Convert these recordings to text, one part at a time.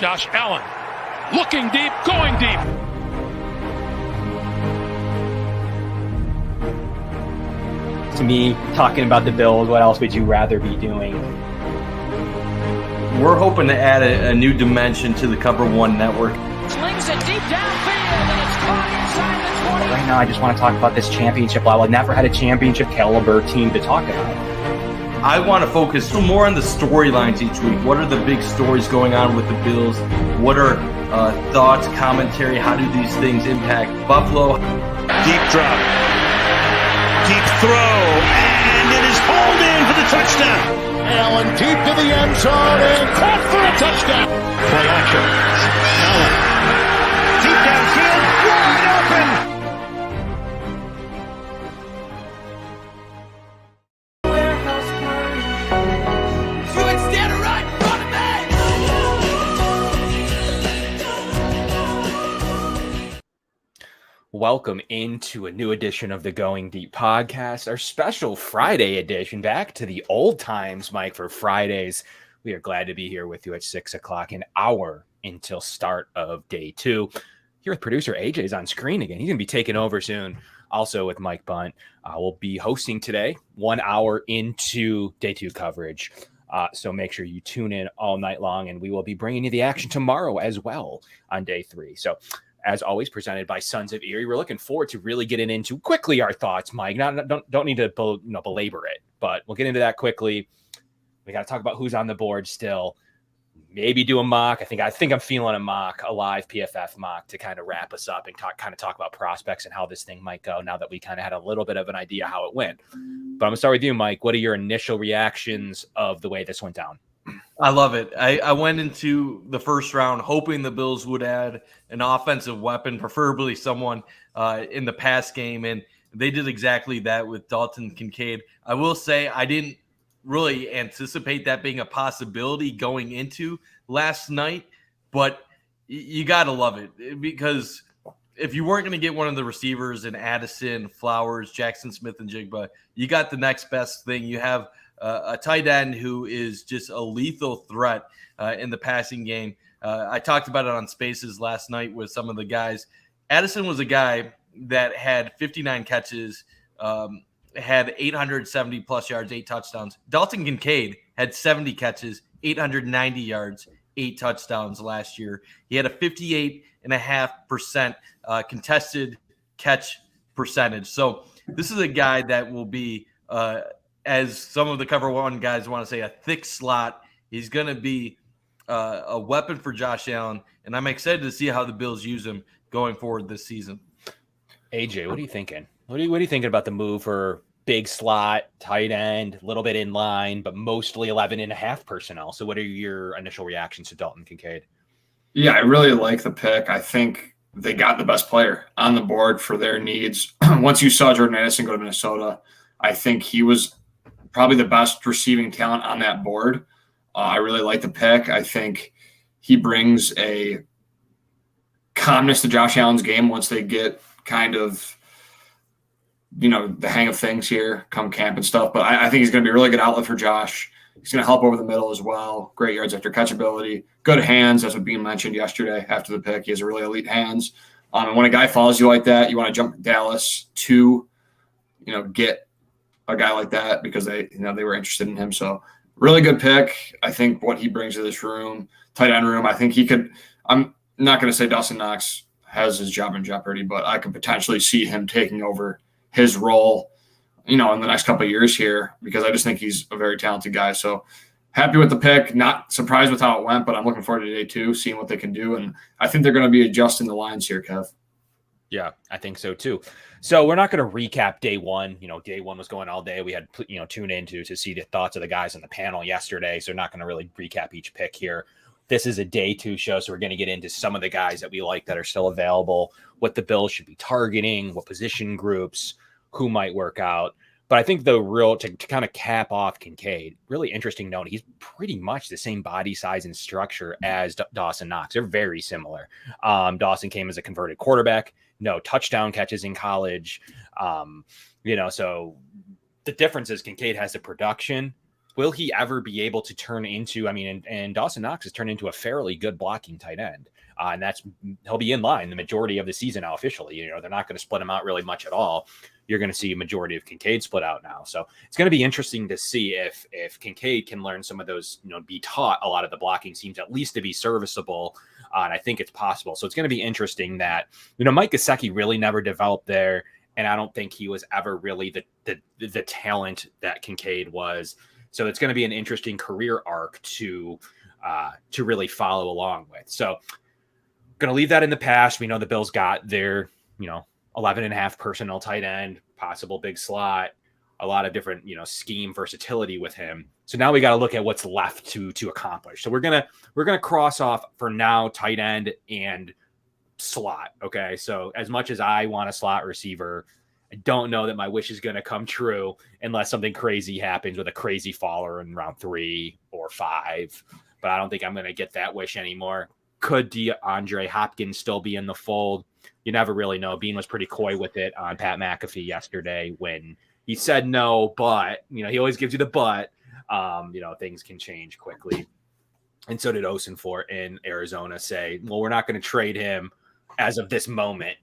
Josh Allen looking deep, going deep. To me, talking about the Bills, what else would you rather be doing? We're hoping to add a new dimension to the Cover One network. Slings it deep downfield, and it's caught inside the 20. Right now, I just want to talk about this championship level. I've never had a championship caliber team to talk about. I want to focus more on the storylines each week. What are the big stories going on with the Bills? What are thoughts, commentary? How do these things impact Buffalo? Deep drop. Deep throw. And it is hauled in for the touchdown. Allen deep to the end zone and caught for a touchdown. Play action. Allen. Deep downfield. Wide open. Welcome into a new edition of the Going Deep podcast, our special Friday edition, back to the old times, Mike, for Fridays. We are glad to be here with you at 6 o'clock, an hour until start of day two. Here with producer AJ's on screen again. He's going to be taking over soon. Also with Mike Bunt. We'll be hosting today, 1 hour into day two coverage. So make sure you tune in all night long, and we will be bringing you the action tomorrow as well on day three. So as always, presented by Sons of Erie. We're looking forward to really getting into quickly our thoughts, Mike. Don't need to belabor it, but we'll get into that quickly. We got to talk about who's on the board still. Maybe do a mock. I think I'm feeling a mock, a live PFF mock to kind of wrap us up and talk about prospects and how this thing might go now that we kind of had a little bit of an idea how it went. But I'm going to start with you, Mike. What are your initial reactions of the way this went down? I love it. I went into the first round hoping the Bills would add an offensive weapon, preferably someone in the pass game, and they did exactly that with Dalton Kincaid. I will say I didn't really anticipate that being a possibility going into last night, but you got to love it, because if you weren't going to get one of the receivers in Addison, Flowers, Jackson Smith, and Jigba, you got the next best thing. You have a tight end who is just a lethal threat in the passing game. I talked about it on Spaces last night with some of the guys. Addison was a guy that had 59 catches, had 870-plus yards, 8 touchdowns. Dalton Kincaid had 70 catches, 890 yards, 8 touchdowns last year. He had a 58.5% contested catch percentage. So this is a guy that will be as some of the Cover One guys want to say, a thick slot. He's going to be a weapon for Josh Allen, and I'm excited to see how the Bills use him going forward this season. AJ, what are you thinking? What are you thinking about the move for big slot, tight end, a little bit in line, but mostly 11.5 personnel? So what are your initial reactions to Dalton Kincaid? Yeah, I really like the pick. I think they got the best player on the board for their needs. Once you saw Jordan Addison go to Minnesota, I think he was probably the best receiving talent on that board. I really like the pick. I think he brings a calmness to Josh Allen's game once they get kind of, the hang of things here come camp and stuff. But I think he's going to be a really good outlet for Josh. He's going to help over the middle as well. Great yards after catch ability. Good hands, as was being mentioned yesterday after the pick. He has really elite hands. And when a guy follows you like that, you want to jump to Dallas to, get a guy like that because they were interested in him. So really good pick. I think what he brings to this room, tight end room, I think he could – I'm not going to say Dawson Knox has his job in jeopardy, but I could potentially see him taking over his role, in the next couple of years here, because I just think he's a very talented guy. So happy with the pick, not surprised with how it went, but I'm looking forward to day two, seeing what they can do. And I think they're going to be adjusting the lines here, Kev. Yeah, I think so too. So we're not going to recap day one. Day one was going all day. We had, tune in to see the thoughts of the guys on the panel yesterday. So we're not going to really recap each pick here. This is a day two show. So we're going to get into some of the guys that we like that are still available, what the Bills should be targeting, what position groups, who might work out. But I think the real, to kind of cap off Kincaid, really interesting note, he's pretty much the same body size and structure as Dawson Knox. They're very similar. Dawson came as a converted quarterback, no touchdown catches in college. So the difference is Kincaid has the production, will he ever be able to turn into, and Dawson Knox has turned into a fairly good blocking tight end. And he'll be in line the majority of the season now officially. They're not going to split him out really much at all. You're going to see a majority of Kincaid split out now. So it's going to be interesting to see if Kincaid can learn some of those, be taught a lot of the blocking schemes, at least to be serviceable. And I think it's possible. So it's going to be interesting that, Mike Gesicki really never developed there. And I don't think he was ever really the talent that Kincaid was. So it's going to be an interesting career arc to really follow along with. So going to leave that in the past. We know the Bills got their, 11.5 personnel tight end, possible big slot, a lot of different, scheme versatility with him. So now we got to look at what's left to accomplish. So we're going to cross off for now tight end and slot. Okay. So as much as I want a slot receiver, I don't know that my wish is going to come true unless something crazy happens with a crazy faller in round 3 or 5. But I don't think I'm going to get that wish anymore. Could DeAndre Hopkins still be in the fold? You never really know. Bean was pretty coy with it on Pat McAfee yesterday when he said no, but, he always gives you the but. Things can change quickly. And so did Osenfort in Arizona say, well, we're not going to trade him as of this moment.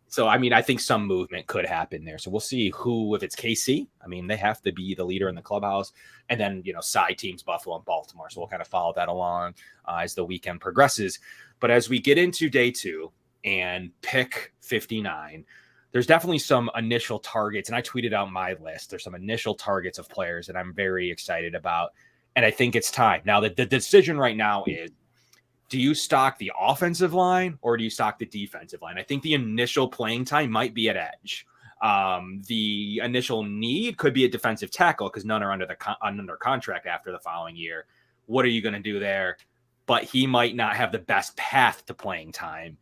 So, I think some movement could happen there. So we'll see if it's KC, they have to be the leader in the clubhouse. And then, side teams, Buffalo and Baltimore. So we'll kind of follow that along as the weekend progresses. But as we get into day 2 and pick 59, there's definitely some initial targets. And I tweeted out my list. There's some initial targets of players that I'm very excited about. And I think it's time. Now, the decision right now is, do you stock the offensive line or do you stock the defensive line? I think the initial playing time might be at edge. The initial need could be a defensive tackle because none are under contract after the following year. What are you going to do there? But he might not have the best path to playing time.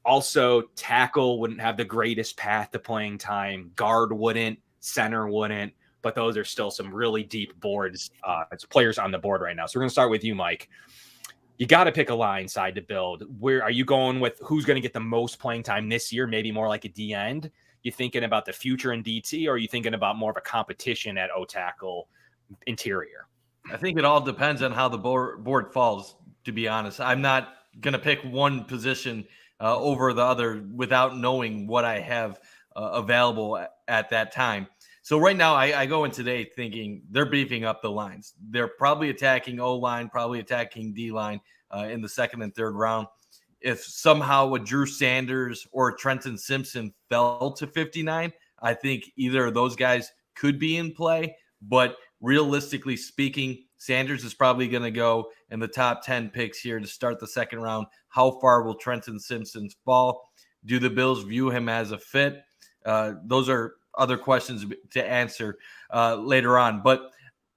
Also, tackle wouldn't have the greatest path to playing time. Guard wouldn't. Center wouldn't. But those are still some really deep boards. It's players on the board right now. So we're going to start with you, Mike. You got to pick a line side to build. Where are you going with who's going to get the most playing time this year? Maybe more like a D end. You thinking about the future in DT, or are you thinking about more of a competition at O tackle interior? I think it all depends on how the board falls, to be honest. I'm not going to pick one position over the other without knowing what I have available at that time. So right now I go in today thinking they're beefing up the lines. They're probably attacking O-line, probably attacking D-line in the 2nd and 3rd round. If somehow a Drew Sanders or a Trenton Simpson fell to 59, I think either of those guys could be in play. But realistically speaking, Sanders is probably going to go in the top 10 picks here to start the 2nd round. How far will Trenton Simpson fall? Do the Bills view him as a fit? Those are other questions to answer later on. But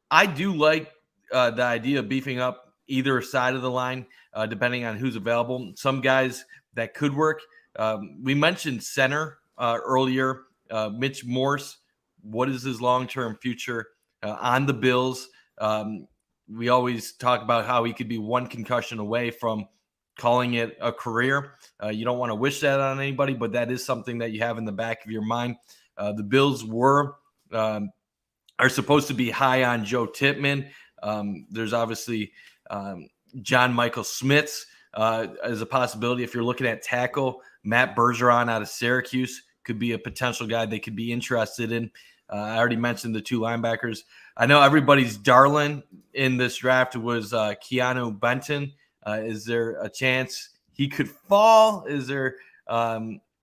I do like the idea of beefing up either side of the line, depending on who's available. Some guys that could work. We mentioned center earlier. Mitch Morse, what is his long-term future on the Bills? We always talk about how he could be one concussion away from calling it a career. You don't want to wish that on anybody, but that is something that you have in the back of your mind. The Bills are supposed to be high on Joe Tippmann. There's obviously John Michael Schmitz as a possibility. If you're looking at tackle, Matt Bergeron out of Syracuse could be a potential guy they could be interested in. I already mentioned the 2 linebackers. I know everybody's darling in this draft was Keanu Benton. Is there a chance he could fall? Is there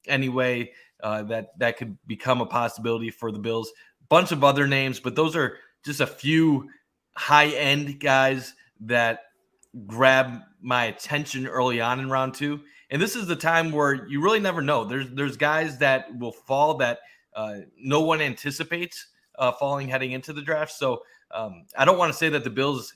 any way that could become a possibility for the Bills? Bunch of other names, but those are just a few high-end guys that grab my attention early on in round 2. And this is the time where you really never know. There's guys that will fall that no one anticipates falling heading into the draft. So I don't want to say that the Bills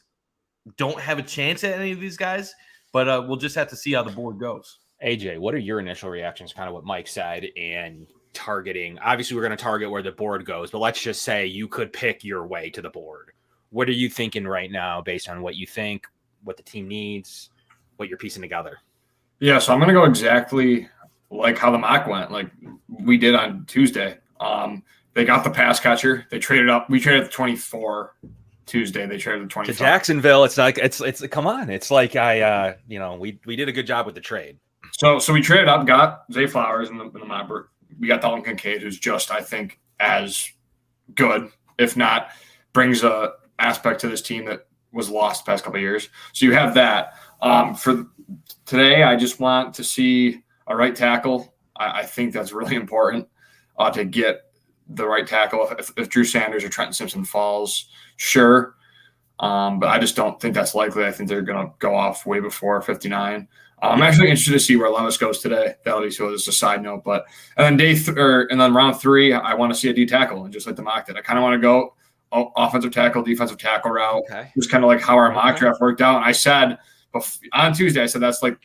don't have a chance at any of these guys, but we'll just have to see how the board goes. AJ, what are your initial reactions, kind of what Mike said, and targeting? Obviously, we're going to target where the board goes, but let's just say you could pick your way to the board. What are you thinking right now based on what you think, what the team needs, what you're piecing together? Yeah, so I'm going to go exactly like how the mock went, like we did on Tuesday. They got the pass catcher. They traded up. We traded at 24 Tuesday. They traded the 25. To Jacksonville, it's like it's come on. It's like we did a good job with the trade. So we traded up, got Zay Flowers in the map. We got Dalton Kincaid, who's just, I think, as good, if not, brings a aspect to this team that was lost the past couple of years. So you have that. For today, I just want to see a right tackle. I think that's really important to get the right tackle. If Drew Sanders or Trenton Simpson falls, sure. But I just don't think that's likely. I think they're going to go off way before 59. I'm actually interested to see where Levis goes today. That'll be so just a side note. But and then round 3, I want to see a D tackle, and just like the mock did. I kind of want to go offensive tackle, defensive tackle route. Okay. Just kind of like how our mock draft worked out. And I said on Tuesday, I said that's like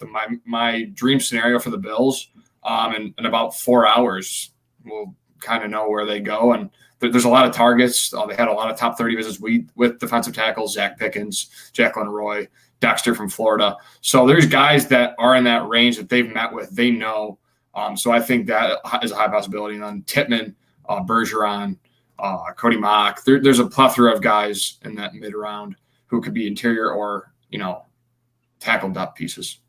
my dream scenario for the Bills. In about 4 hours, we'll kind of know where they go. And there's a lot of targets. They had a lot of top 30 visits with defensive tackles, Zach Pickens, Jacqueline Roy, Dexter from Florida. So there's guys that are in that range that they've met with, they know. So I think that is a high possibility. And then Tippmann, Bergeron, Cody Mock, there's a plethora of guys in that mid round who could be interior or, tackle depth pieces.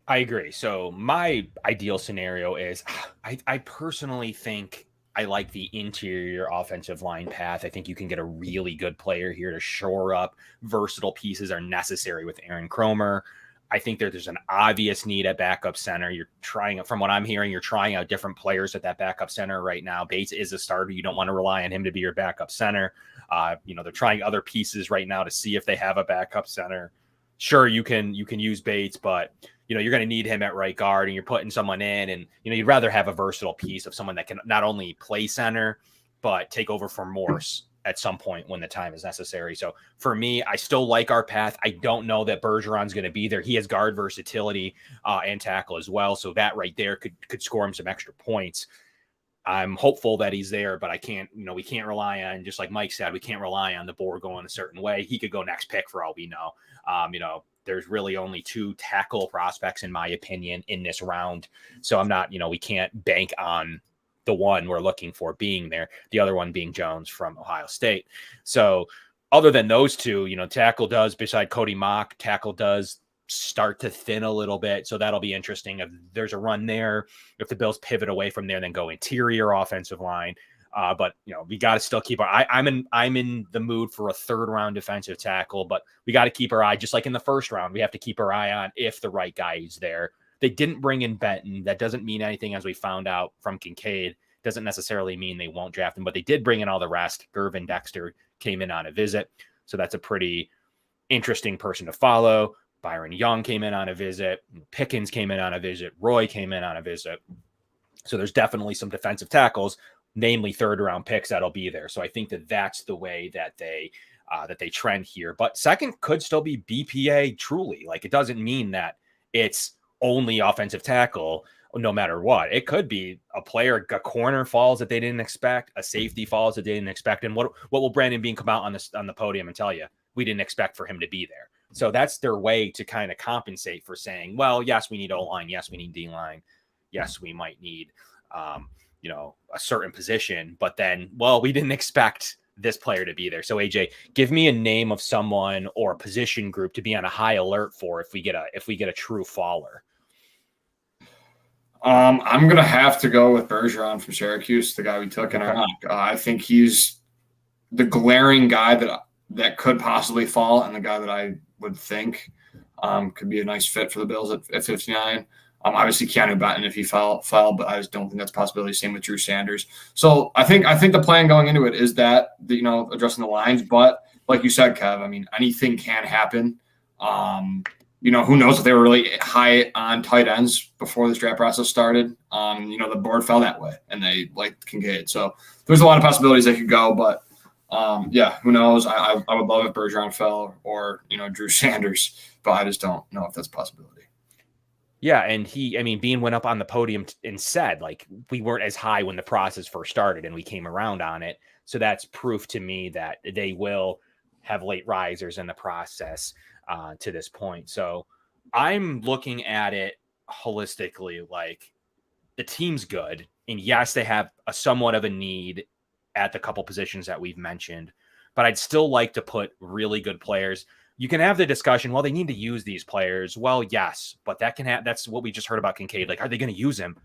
I agree. So my ideal scenario is I personally think I like the interior offensive line path. I think you can get a really good player here to shore up. Versatile pieces are necessary with Aaron Cromer. I think there's an obvious need at backup center. From what I'm hearing, you're trying out different players at that backup center right now. Bates is a starter. You don't want to rely on him to be your backup center. They're trying other pieces right now to see if they have a backup center. Sure, you can use Bates, but you're going to need him at right guard, and you're putting someone in, and you'd rather have a versatile piece of someone that can not only play center but take over for Morse at some point when the time is necessary. So for me, I still like our path. I don't know that Bergeron's going to be there. He has guard versatility and tackle as well, so that right there could score him some extra points. I'm hopeful that he's there, but I can't. We can't rely on, just like Mike said, we can't rely on the board going a certain way. He could go next pick for all we know. There's really only 2 tackle prospects, in my opinion, in this round. So I'm not, we can't bank on the one we're looking for being there, the other one being Jones from Ohio State. So other than those 2, tackle does, beside Cody Mock, tackle does start to thin a little bit. So that'll be interesting. If there's a run there, if the Bills pivot away from there, then go interior offensive line. But we got to still keep I'm in the mood for a 3rd round defensive tackle, but we got to keep our eye, just like in the 1st round, we have to keep our eye on if the right guy is there. They didn't bring in Benton. That doesn't mean anything, as we found out from Kincaid. Doesn't necessarily mean they won't draft him, but they did bring in all the rest. Gervin Dexter came in on a visit. So that's a pretty interesting person to follow. Byron Young came in on a visit. Pickens came in on a visit. Roy came in on a visit. So there's definitely some defensive tackles, namely 3rd round picks, that'll be there. So I think that's the way that they trend here. But 2nd could still be BPA truly. Like, it doesn't mean that it's only offensive tackle no matter what. It could be a corner falls that they didn't expect, a safety falls that they didn't expect. And what will Brandon Beane come out on the podium and tell you? We didn't expect for him to be there. So that's their way to kind of compensate for saying, well, yes, we need O-line. Yes, we need D-line. Yes, we might need a certain position, but then, well, we didn't expect this player to be there. So AJ, give me a name of someone or a position group to be on a high alert for if we get a true faller. I'm going to have to go with Bergeron from Syracuse, the guy we took in our mock. I think he's the glaring guy that could possibly fall, and the guy that I would think could be a nice fit for the Bills at 59. Obviously, Keanu Benton, if he fell, but I just don't think that's a possibility. Same with Drew Sanders. So I think the plan going into it is that addressing the lines. But like you said, Kev, I mean, anything can happen. Who knows if they were really high on tight ends before this draft process started. The board fell that way, and they liked Kincaid. So there's a lot of possibilities they could go, but who knows? I would love if Bergeron fell or Drew Sanders, but I just don't know if that's a possibility. Yeah, and Beane went up on the podium and said, like, we weren't as high when the process first started, and we came around on it. So that's proof to me that they will have late risers in the process to this point. So I'm looking at it holistically, like, the team's good. And yes, they have a somewhat of a need at the couple positions that we've mentioned. but I'd still like to put really good players. You can have the discussion, well, they need to use these players. Well, yes, but that's what we just heard about Kincaid. Like, are they going to use him?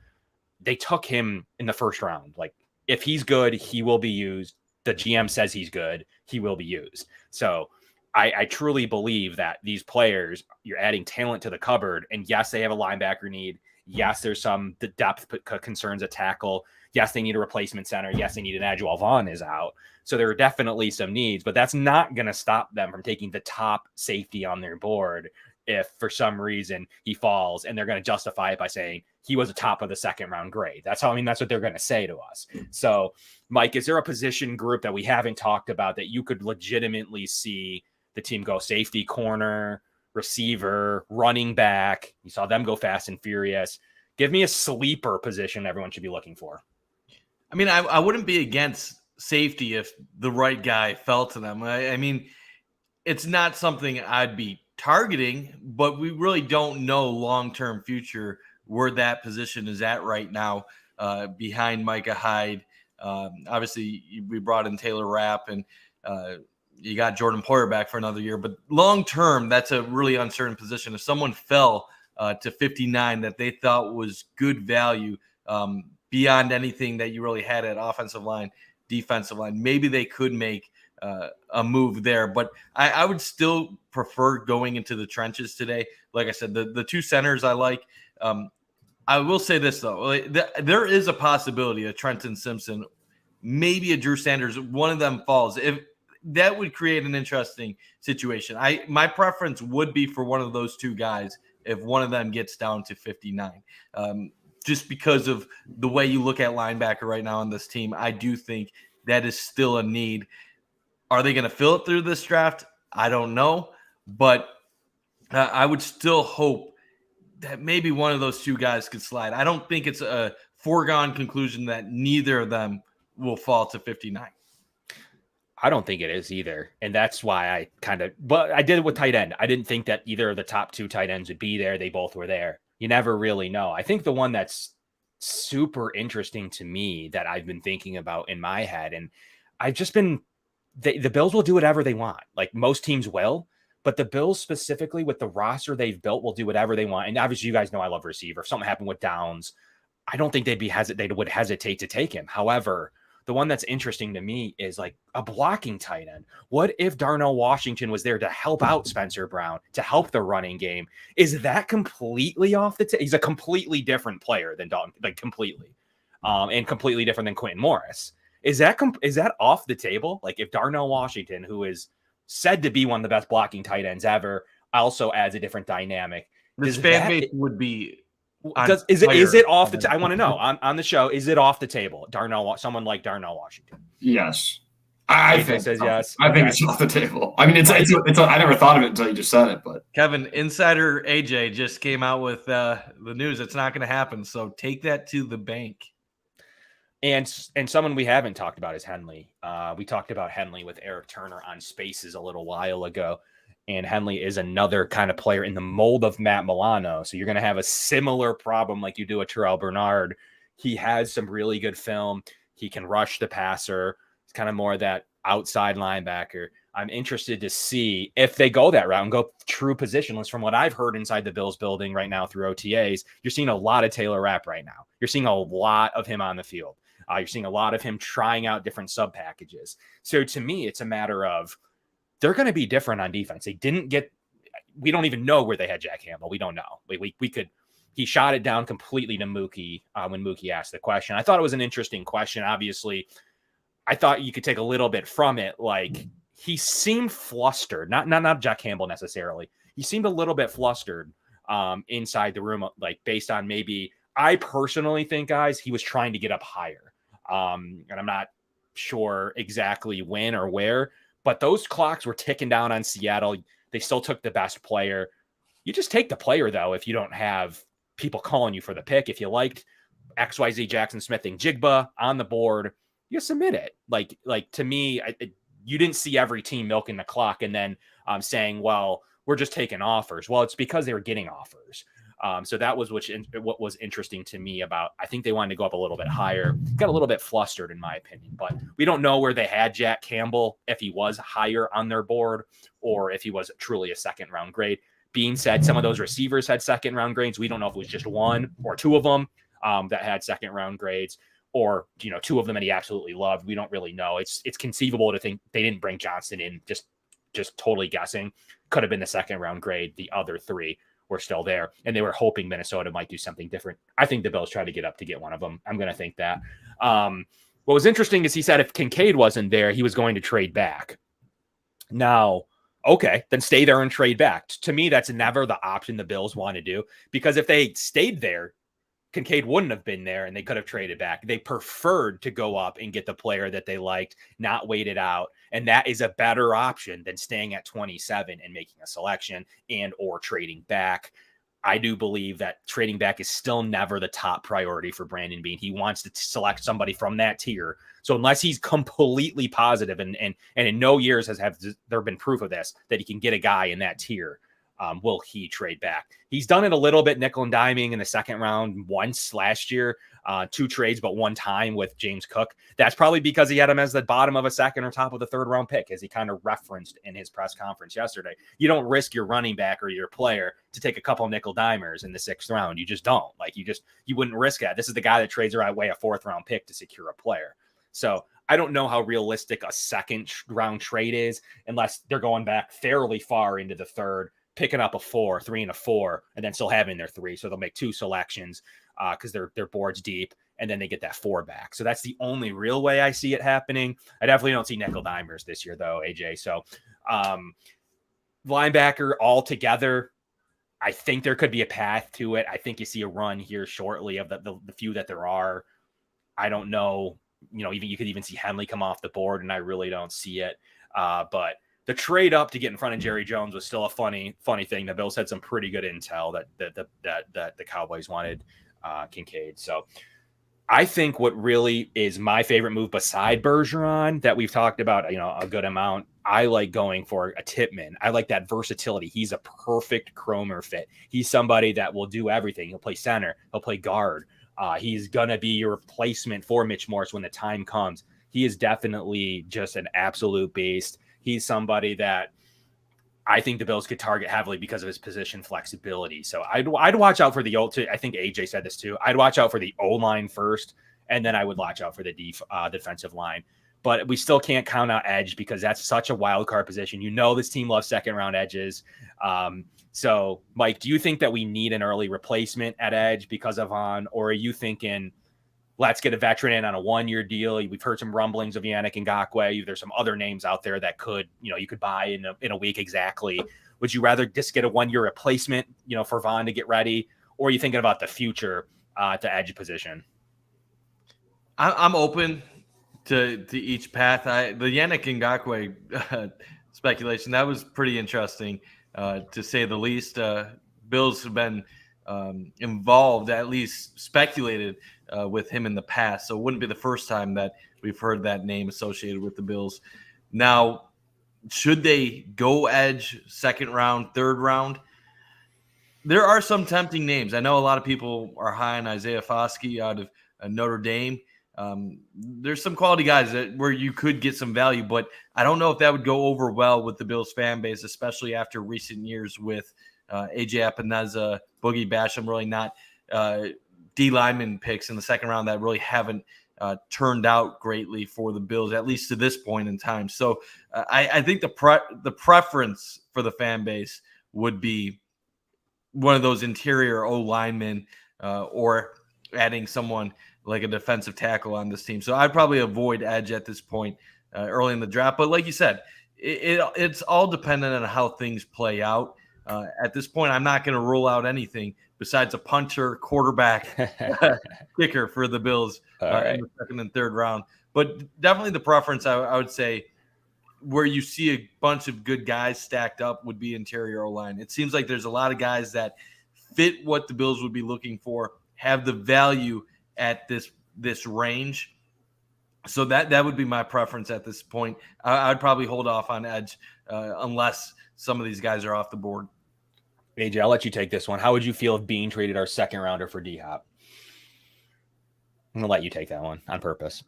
They took him in the first round. Like, if he's good, he will be used. The GM says he's good, he will be used. So I truly believe that these players, you're adding talent to the cupboard. And yes, they have a linebacker need. Yes, there's some depth concerns at tackle. Yes, they need a replacement center. Yes, they need an edge while Vaughn is out. So there are definitely some needs, but that's not going to stop them from taking the top safety on their board if for some reason he falls, and they're going to justify it by saying he was a top of the second round grade. That's what they're going to say to us. So, Mike, is there a position group that we haven't talked about that you could legitimately see the team go safety, corner, receiver, running back? You saw them go fast and furious. Give me a sleeper position everyone should be looking for. I mean, I wouldn't be against safety if the right guy fell to them. I mean, it's not something I'd be targeting, but we really don't know long-term future where that position is at right now behind Micah Hyde. Obviously, we brought in Taylor Rapp, and you got Jordan Poyer back for another year. But long-term, that's a really uncertain position. If someone fell to 59 that they thought was good value beyond anything that you really had at offensive line, defensive line, maybe they could make a move there. But I would still prefer going into the trenches today. Like I said, the two centers I like. I will say this, though. There is a possibility of Trenton Simpson, maybe a Drew Sanders, one of them falls. If that would create an interesting situation. My preference would be for one of those two guys if one of them gets down to 59. Just because of the way you look at linebacker right now on this team, I do think that is still a need. Are they going to fill it through this draft? I don't know, but I would still hope that maybe one of those two guys could slide. I don't think it's a foregone conclusion that neither of them will fall to 59. I don't think it is either. And that's why but I did it with tight end. I didn't think that either of the top two tight ends would be there. They both were there. You never really know. I think the one that's super interesting to me that I've been thinking about in my head, and I've just been, the Bills will do whatever they want. Like most teams will, but the Bills specifically with the roster they've built will do whatever they want. And obviously you guys know I love receiver. If something happened with Downs, I don't think they would hesitate to take him. However, the one that's interesting to me is like a blocking tight end. What if Darnell Washington was there to help out Spencer Brown, to help the running game? Is that completely off the table? He's a completely different player than Dalton, like completely, and completely different than Quentin Morris. Is that off the table? Like if Darnell Washington, who is said to be one of the best blocking tight ends ever, also adds a different dynamic. This fan base would be. Is it off the I want to know on the show, is it off the table? Someone like Darnell Washington. Yes. I think says yes. I think it's off the table. I mean, it's I never thought of it until you just said it, but Kevin, insider AJ just came out with the news. It's not going to happen. So take that to the bank. And someone we haven't talked about is Henley. We talked about Henley with Eric Turner on Spaces a little while ago. And Henley is another kind of player in the mold of Matt Milano. So you're going to have a similar problem like you do with Terrell Bernard. He has some really good film. He can rush the passer. It's kind of more that outside linebacker. I'm interested to see if they go that route and go true positionless. From what I've heard inside the Bills building right now through OTAs, you're seeing a lot of Taylor Rapp right now. You're seeing a lot of him on the field. You're seeing a lot of him trying out different sub packages. So to me, it's a matter of they're going to be different on defense. We don't even know where they had Jack Campbell. We don't know. He shot it down completely to Mookie when Mookie asked the question. I thought it was an interesting question. Obviously, I thought you could take a little bit from it. Like he seemed flustered, not Jack Campbell necessarily. He seemed a little bit flustered inside the room, like based on maybe, I personally think, guys, he was trying to get up higher. And I'm not sure exactly when or where, but those clocks were ticking down on Seattle. They still took the best player. You just take the player, though, if you don't have people calling you for the pick. If you liked XYZ Jackson Smith and Jigba on the board, you submit it. Like to me, you didn't see every team milking the clock and then saying, well, we're just taking offers. Well, it's because they were getting offers. So that was what was interesting to me about, I think they wanted to go up a little bit higher, got a little bit flustered in my opinion, but we don't know where they had Jack Campbell, if he was higher on their board or if he was truly a second round grade. Being said, some of those receivers had second round grades. We don't know if it was just one or two of them that had second round grades, or, two of them that he absolutely loved. We don't really know. It's conceivable to think they didn't bring Johnson in, just totally guessing. Could have been the second round grade. The other three were still there, and they were hoping Minnesota might do something different. I think the Bills tried to get up to get one of them. I'm going to think that. What was interesting is he said if Kincaid wasn't there, he was going to trade back. Now, okay, then stay there and trade back. To me, that's never the option the Bills want to do, because if they stayed there, Kincaid wouldn't have been there and they could have traded back. They preferred to go up and get the player that they liked, not wait it out. And that is a better option than staying at 27 and making a selection and or trading back. I do believe that trading back is still never the top priority for Brandon Beane. He wants to select somebody from that tier. So unless he's completely positive and in no years have there been proof of this, that he can get a guy in that tier, will he trade back? He's done it a little bit, nickel and diming in the second round once last year, 2 trades, but one time with James Cook. That's probably because he had him as the bottom of a second or top of the third round pick, as he kind of referenced in his press conference yesterday. You don't risk your running back or your player to take a couple nickel dimers in the 6th round. You just don't. You wouldn't risk that. This is the guy that trades away a 4th round pick to secure a player. So I don't know how realistic a second round trade is unless they're going back fairly far into the 3rd, picking up a 4, 3 and a 4, and then still having their 3. So they'll make 2 selections because their board's deep, and then they get that 4 back. So that's the only real way I see it happening. I definitely don't see nickel dimers this year, though, AJ. So linebacker altogether, I think there could be a path to it. I think you see a run here shortly of the few that there are. I don't know. Even you could even see Henley come off the board, and I really don't see it. But the trade up to get in front of Jerry Jones was still a funny thing. The Bills had some pretty good intel that the Cowboys wanted Kincaid. So I think what really is my favorite move beside Bergeron that we've talked about, a good amount, I like going for a Tippmann. I like that versatility. He's a perfect Cromer fit. He's somebody that will do everything. He'll play center. He'll play guard. He's going to be your replacement for Mitch Morse when the time comes. He is definitely just an absolute beast. He's somebody that I think the Bills could target heavily because of his position flexibility. So I'd watch out for the old. I think AJ said this too. I'd watch out for the O-line first, and then I would watch out for the defensive line. But we still can't count out edge because that's such a wild card position. This team loves 2nd round edges. So, Mike, do you think that we need an early replacement at edge because of Vaughn, or are you thinking let's get a veteran in on a 1-year deal? We've heard some rumblings of Yannick Ngakoue. There's some other names out there that could, you could buy in a week exactly. Would you rather just get a 1-year replacement, for Vaughn to get ready, or are you thinking about the future at the edge position? I'm open to each path. The Yannick Ngakoue speculation, that was pretty interesting. To say the least. Bills have been involved, at least speculated with him in the past, so it wouldn't be the first time that we've heard that name associated with the Bills. Now, should they go edge 2nd round, 3rd round? There are some tempting names. I know a lot of people are high on Isaiah Foskey out of Notre Dame. There's some quality guys where you could get some value, but I don't know if that would go over well with the Bills fan base, especially after recent years with AJ Epineza, Boogie Basham, really not D lineman picks in the 2nd round that really haven't turned out greatly for the Bills, at least to this point in time. So I think the preference for the fan base would be one of those interior O linemen or adding someone like a defensive tackle on this team. So I'd probably avoid edge at this point early in the draft. But like you said, it's all dependent on how things play out. At this point, I'm not going to rule out anything besides a punter, quarterback, kicker for the Bills in the 2nd and 3rd round. But definitely the preference, I would say, where you see a bunch of good guys stacked up would be interior O-line. It seems like there's a lot of guys that fit what the Bills would be looking for, have the value at this range. So that would be my preference at this point. I'd probably hold off on edge unless some of these guys are off the board. AJ, I'll let you take this one. How would you feel if Bean traded our second rounder for D-Hop? I'm going to let you take that one on purpose.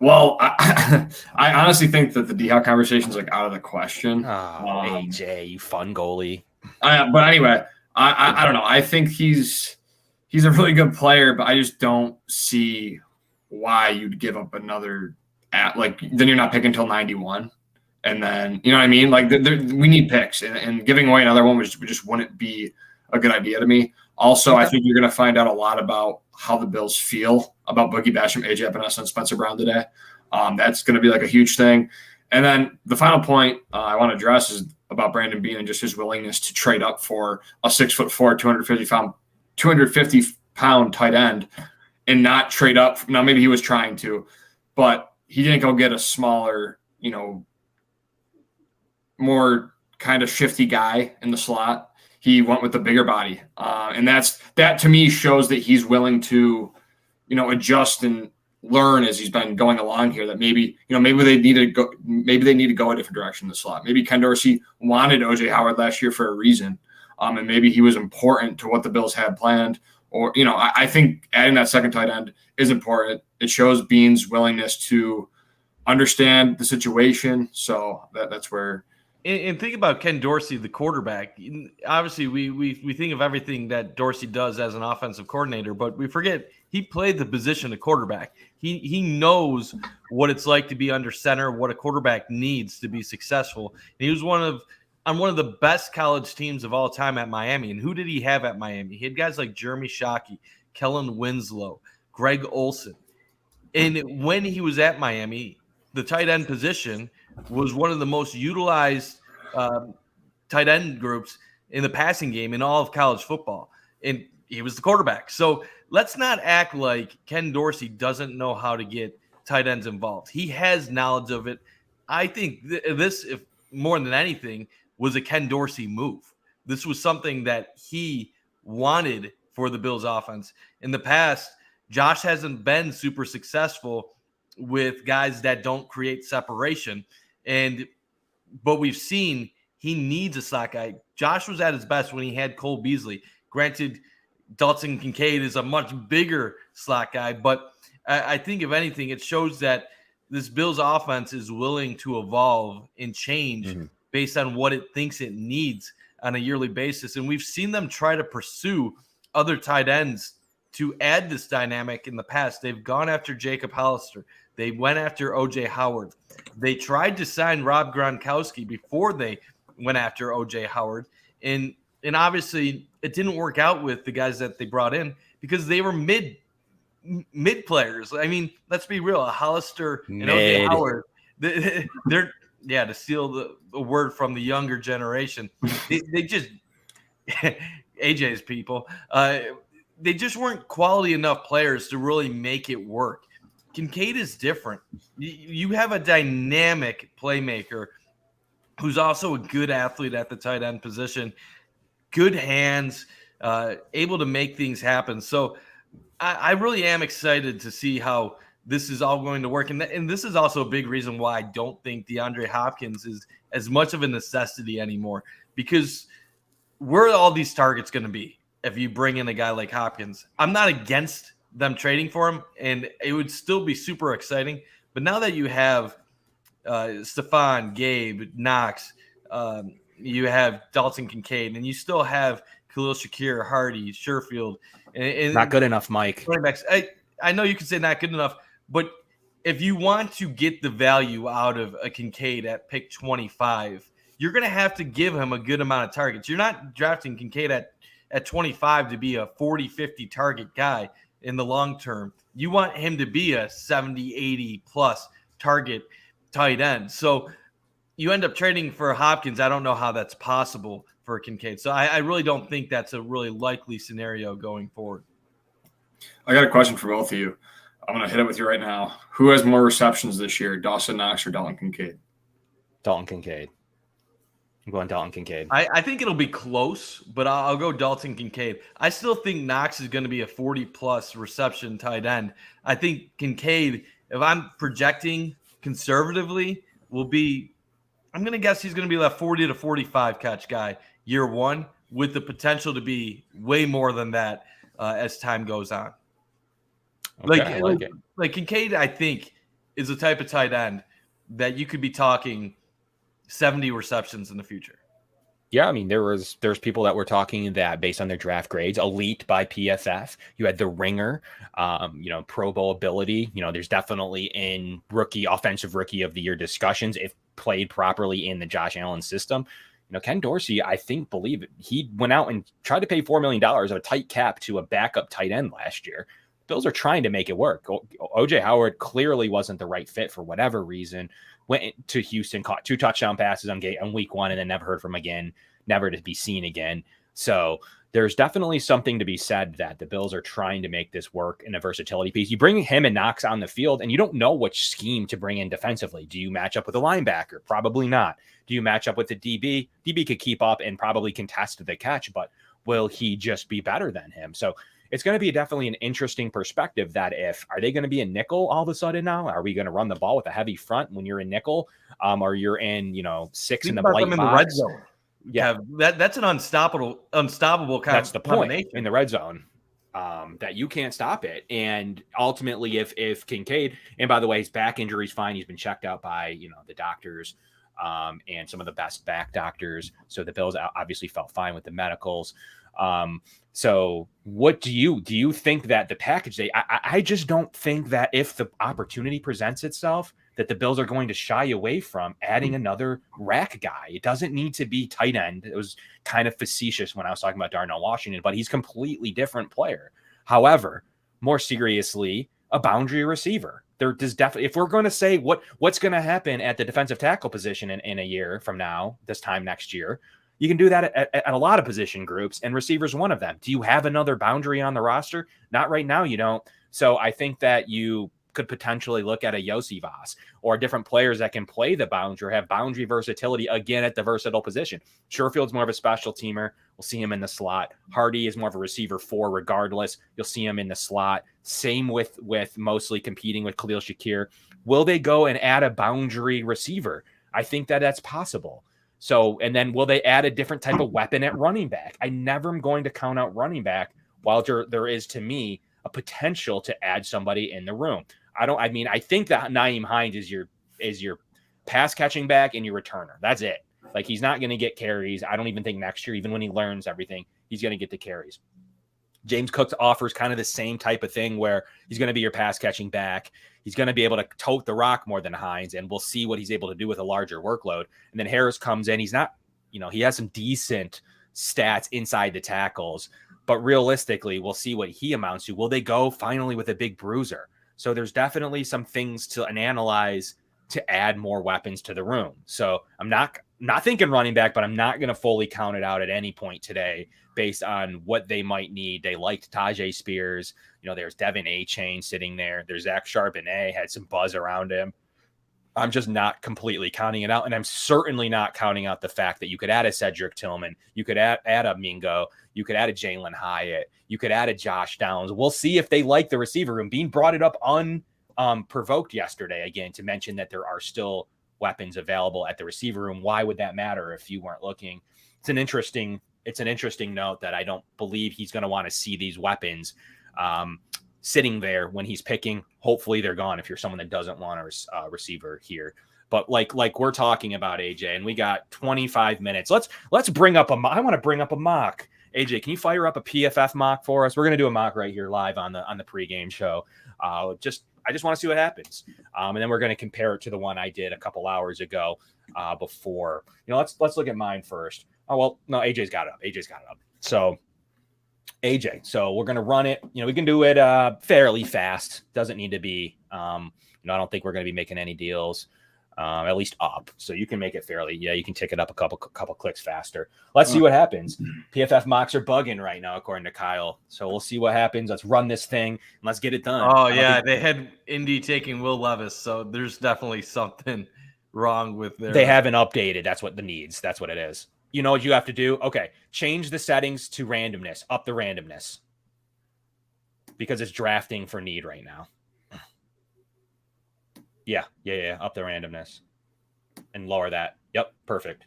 Well, I honestly think that the D-Hop conversation is like out of the question. AJ, you fun goalie. But anyway, I don't know. I think he's a really good player, but I just don't see why you'd give up another then you're not picking until 91. And then, you know what I mean? Like we need picks, and giving away another one just wouldn't be a good idea to me. Also, I think you're going to find out a lot about how the Bills feel about Boogie Basham, AJ Epinesa, and Spencer Brown today. That's going to be like a huge thing. And then the final point I want to address is about Brandon Beane and just his willingness to trade up for a 6'4", 250-pound tight end and not trade up. Now, maybe he was trying to, but he didn't go get a smaller, more kind of shifty guy in the slot. He went with the bigger body. And that to me shows that he's willing to, adjust and learn as he's been going along here, that maybe they need to go a different direction in the slot. Maybe Ken Dorsey wanted OJ Howard last year for a reason. And maybe he was important to what the Bills had planned. Or, I think adding that second tight end is important. It shows Beane's willingness to understand the situation. So that's where. And think about Ken Dorsey, the quarterback. Obviously, we think of everything that Dorsey does as an offensive coordinator, but we forget he played the position of quarterback. He knows what it's like to be under center, what a quarterback needs to be successful. And he was on one of the best college teams of all time at Miami. And who did he have at Miami? He had guys like Jeremy Shockey, Kellen Winslow, Greg Olson. And when he was at Miami, the tight end position was one of the most utilized tight end groups in the passing game in all of college football. And he was the quarterback. So let's not act like Ken Dorsey doesn't know how to get tight ends involved. He has knowledge of it. I think this, if more than anything, was a Ken Dorsey move. This was something that he wanted for the Bills offense. In the past, Josh hasn't been super successful with guys that don't create separation. But we've seen he needs a slot guy. Josh was at his best when he had Cole Beasley. Granted, Dalton Kincaid is a much bigger slot guy, but I think if anything, it shows that this Bills offense is willing to evolve and change based on what it thinks it needs on a yearly basis. And we've seen them try to pursue other tight ends to add this dynamic in the past. They've gone after Jacob Hollister. They went after OJ Howard. They tried to sign Rob Gronkowski before they went after OJ Howard. And obviously it didn't work out with the guys that they brought in because they were mid players. I mean, let's be real. Hollister and OJ Howard, they're to steal the word from the younger generation. They just AJ's people. They just weren't quality enough players to really make it work. Kincaid is different. You have a dynamic playmaker who's also a good athlete at the tight end position, good hands, able to make things happen. So I really am excited to see how this is all going to work. And this is also a big reason why I don't think DeAndre Hopkins is as much of a necessity anymore, because where are all these targets going to be if you bring in a guy like Hopkins? I'm not against them trading for him, and it would still be super exciting. But now that you have Stephon, Gabe, Knox, you have Dalton Kincaid, and you still have Khalil Shakir, Hardy, Sherfield. And not good enough, Mike. I know you can say not good enough, but if you want to get the value out of a Kincaid at pick 25, you're going to have to give him a good amount of targets. You're not drafting Kincaid at 25 to be a 40, 50 target guy in the long term. You want him to be a 70, 80 plus target tight end. So you end up trading for Hopkins. I don't know how that's possible for Kincaid. So I really don't think that's a really likely scenario going forward. I got a question for both of you. I'm going to hit it with you right now. Who has more receptions this year, Dawson Knox or Dalton Kincaid? Dalton Kincaid. I'm going Dalton Kincaid. I think it'll be close, but I'll go Dalton Kincaid. I still think Knox is going to be a 40-plus reception tight end. I think Kincaid, if I'm projecting conservatively, will be I'm going to guess he's going to be that 40 to 45 catch guy year one, with the potential to be way more than that as time goes on. Okay, I like it. Like Kincaid, I think, is the type of tight end that you could be talking 70 receptions in the future. Yeah, I mean, there's people that were talking that based on their draft grades, elite by PFF. You had the ringer, Pro Bowl ability. There's definitely in offensive rookie of the year discussions if played properly in the Josh Allen system. Ken Dorsey, I think, he went out and tried to pay $4 million of a tight cap to a backup tight end last year. Bills are trying to make it work. OJ Howard clearly wasn't the right fit for whatever reason. Went to Houston, caught 2 touchdown passes on week 1, and then never heard from him again, never to be seen again. So there's definitely something to be said that the Bills are trying to make this work in a versatility piece. You bring him and Knox on the field, and you don't know which scheme to bring in defensively. Do you match up with a linebacker? Probably not. Do you match up with the DB? DB could keep up and probably contest the catch, but will he just be better than him? So it's going to be definitely an interesting perspective that are they going to be a nickel all of a sudden now? Are we going to run the ball with a heavy front when you're in nickel? Or you're in, 6 in the blight box? In the red zone. Yeah, that's an unstoppable kind that's the point in the red zone, that you can't stop it. And ultimately, if Kincaid, and by the way, his back injury is fine. He's been checked out by the doctors and some of the best back doctors. So the Bills obviously felt fine with the medicals. So what do you think that the package I just don't think that if the opportunity presents itself that the Bills are going to shy away from adding another rack guy. It doesn't need to be tight end. It was kind of facetious when I was talking about Darnell Washington, but he's a completely different player. However, more seriously, a boundary receiver. There does definitely, if we're going to say what's going to happen at the defensive tackle position in a year from now, this time next year, you can do that at a lot of position groups, and receivers one of them. Do you have another boundary on the roster? Not right now, you don't. So I think that you could potentially look at a Yossi Voss or different players that can play the boundary or have boundary versatility again at the versatile position. Sherfield's more of a special teamer. We'll see him in the slot. Hardy is more of a receiver 4 regardless. You'll see him in the slot. Same with mostly competing with Khalil Shakir. Will they go and add a boundary receiver? I think that's possible. So, and then will they add a different type of weapon at running back? I never am going to count out running back while there is, to me, a potential to add somebody in the room. I think that Nyheim Hines is your pass catching back and your returner. That's it. Like, he's not going to get carries. I don't even think next year, even when he learns everything, he's going to get the carries. James Cook offers kind of the same type of thing where he's going to be your pass catching back. He's going to be able to tote the rock more than Hines, and we'll see what he's able to do with a larger workload. And then Harris comes in. He's not, he has some decent stats inside the tackles, but realistically, we'll see what he amounts to. Will they go finally with a big bruiser? So there's definitely some things to analyze to add more weapons to the room. So I'm not thinking running back, but I'm not going to fully count it out at any point today based on what they might need. They liked Tajay Spears. There's Devin A-Chain sitting there. There's Zach Charbonnet, had some buzz around him. I'm just not completely counting it out. And I'm certainly not counting out the fact that you could add a Cedric Tillman. You could add a Mingo. You could add a Jalen Hyatt. You could add a Josh Downs. We'll see if they like the receiver room. Bean brought it up unprovoked yesterday, again, to mention that there are still weapons available at the receiver room. Why would that matter if you weren't looking? It's an interesting note that I don't believe he's going to want to see these weapons sitting there when he's picking. Hopefully they're gone if you're someone that doesn't want a receiver here. But like we're talking about, AJ, and we got 25 minutes. Let's bring up I want to bring up a mock. AJ, can you fire up a PFF mock for us? We're going to do a mock right here live on the pregame show. I just want to see what happens. And then we're going to compare it to the one I did a couple hours ago before. Let's look at mine first. Oh, well, no, AJ's got it up. So AJ, so we're going to run it. We can do it fairly fast. Doesn't need to be, I don't think we're going to be making any deals, at least up. So you can make it fairly. Yeah, you can tick it up a couple clicks faster. Let's see what happens. PFF mocks are bugging right now, according to Kyle. So we'll see what happens. Let's run this thing and let's get it done. Oh, yeah. They had Indy taking Will Levis. So there's definitely something wrong with their. They haven't updated. That's what the needs. That's what it is. You know what you have to do? Okay. Change the settings to randomness. Up the randomness. Because it's drafting for need right now. Yeah. Up the randomness. and lower that. Yep, perfect.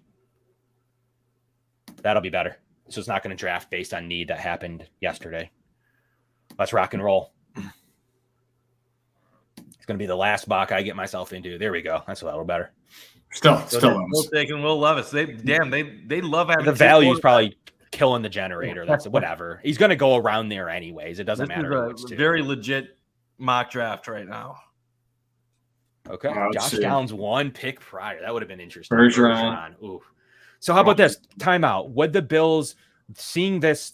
That'll be better. So it's not going to draft based on need that happened yesterday. Let's rock and roll. It's going to be the last mock I get myself into. There we go. That's a little better. Still taking Will Levis. They love having the value is probably killing the generator. That's whatever. He's going to go around there anyways. It doesn't matter. This is a very legit mock draft right now. Okay. Josh Downs 1 pick prior. That would have been interesting. Bergeron. Ooh. So how about this timeout? Would the Bills, seeing this,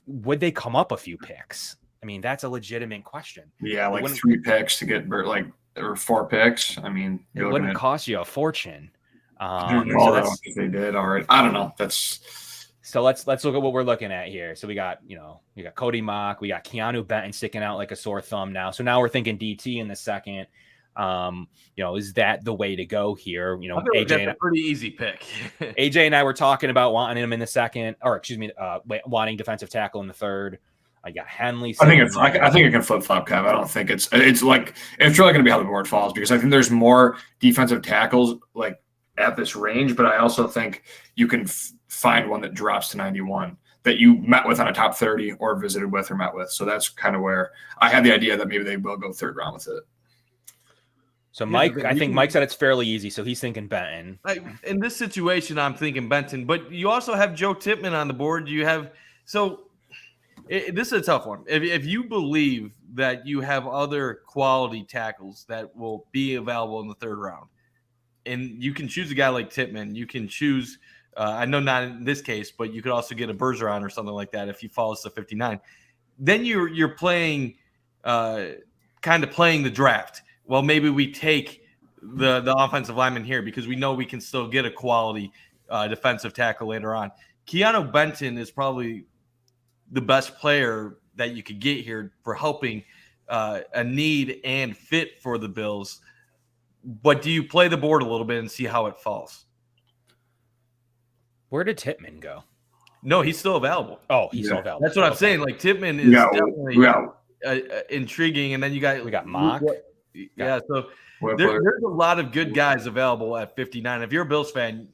would they come up a few picks? I mean, that's a legitimate question. Yeah, 3 picks to get or 4 picks. I mean, it wouldn't cost you a fortune. If they did already. I don't know. So let's look at what we're looking at here. So we got Cody Mock, we got Keanu Benton sticking out like a sore thumb now. So now we're thinking DT in the second. Is that the way to go here? AJ, that's a pretty easy pick. AJ and I were talking about wanting him in the second, wanting defensive tackle in the third. I got Henley. I think it can flip flop, Kev. I don't think it's really going to be how the board falls, because I think there's more defensive tackles at this range, but I also think you can find one that drops to 91 that you met with on a top 30 or visited with or met with. So that's kind of where I had the idea that maybe they will go third round with it. So Mike, I think Mike said it's fairly easy, so he's thinking Benton. In this situation, I'm thinking Benton, but you also have Joe Tippmann on the board. This is a tough one. If you believe that you have other quality tackles that will be available in the third round, and you can choose a guy like Tippmann, you can choose. I know not in this case, but you could also get a Bergeron or something like that if he falls to 59. Then you're playing, kind of playing the draft. Well, maybe we take the offensive lineman here because we know we can still get a quality defensive tackle later on. Keanu Benton is probably the best player that you could get here for helping a need and fit for the Bills. But do you play the board a little bit and see how it falls? Where did Tippmann go? No, he's still available. Oh, he's still available. That's what I'm saying. Tippmann is definitely intriguing. And then we got Mock. Yeah, so there's a lot of good guys available at 59. If you're a Bills fan,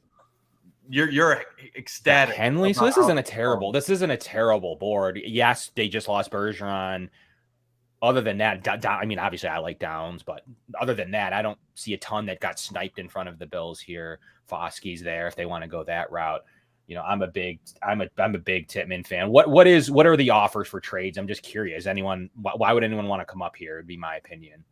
you're ecstatic. Henley. So this isn't a terrible board. Yes, they just lost Bergeron. Other than that, I mean, obviously I like Downs, but other than that, I don't see a ton that got sniped in front of the Bills here. Foskey's there if they want to go that route. I'm a big Tippmann fan. What are the offers for trades? I'm just curious. Why would anyone want to come up here? Would be my opinion.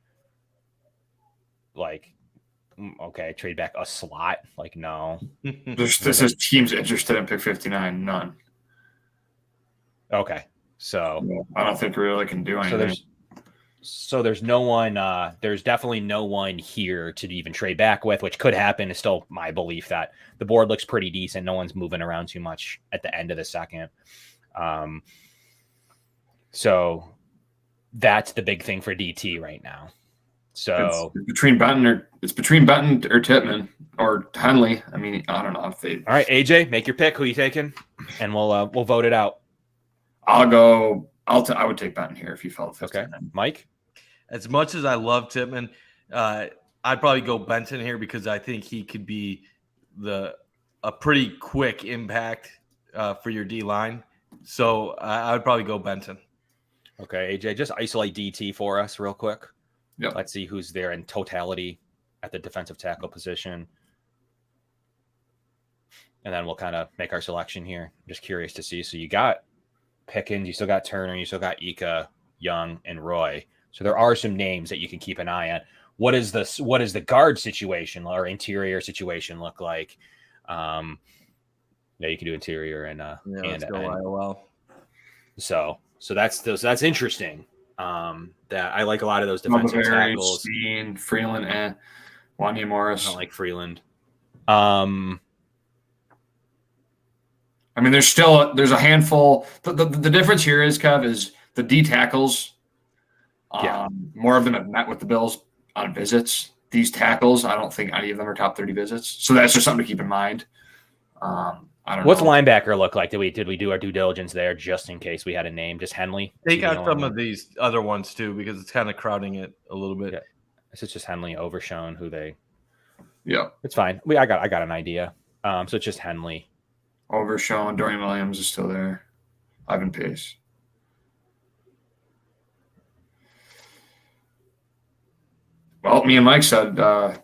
Okay, trade back a slot. No. This is teams interested in pick 59. None. Okay, so I don't think we really can do anything. So there's no one. There's definitely no one here to even trade back with, which could happen. It's still my belief that the board looks pretty decent. No one's moving around too much at the end of the second. So that's the big thing for DT right now. So it's between Benton or Tippmann or Henley. I mean, I don't know if they. All right, AJ, make your pick. Who you taking? And we'll vote it out. I would take Benton here if you felt 59. Okay, Mike. As much as I love Tippmann, I'd probably go Benton here because I think he could be a pretty quick impact for your D line. So I would probably go Benton. Okay, AJ, just isolate DT for us real quick. Yep. Let's see who's there in totality at the defensive tackle position. And then we'll kind of make our selection here. I'm just curious to see. So you got Pickens, you still got Turner, you still got Ika, Young, and Roy. So there are some names that you can keep an eye on. What is the guard situation or interior situation look like? Yeah, you can do interior and let's go IOL. So that's interesting. That I like a lot of those defensive tackles. Steen, Freeland, Wanya Morris. I don't like Freeland. I mean, there's a handful. The difference here is, Kev, is the D tackles. More of them have met with the Bills on visits. These tackles, I don't think any of them are top 30 visits. So that's just something to keep in mind. I don't know. What's linebacker look like? Did we do our due diligence there just in case we had a name? Just Henley? Take out some of these other ones too because it's kind of crowding it a little bit. Yeah. This is just Henley, Overshown, who they Yeah. It's fine. I got an idea. So it's just Henley. Overshown. Dorian Williams is still there. Ivan Pace. Well, me and Mike said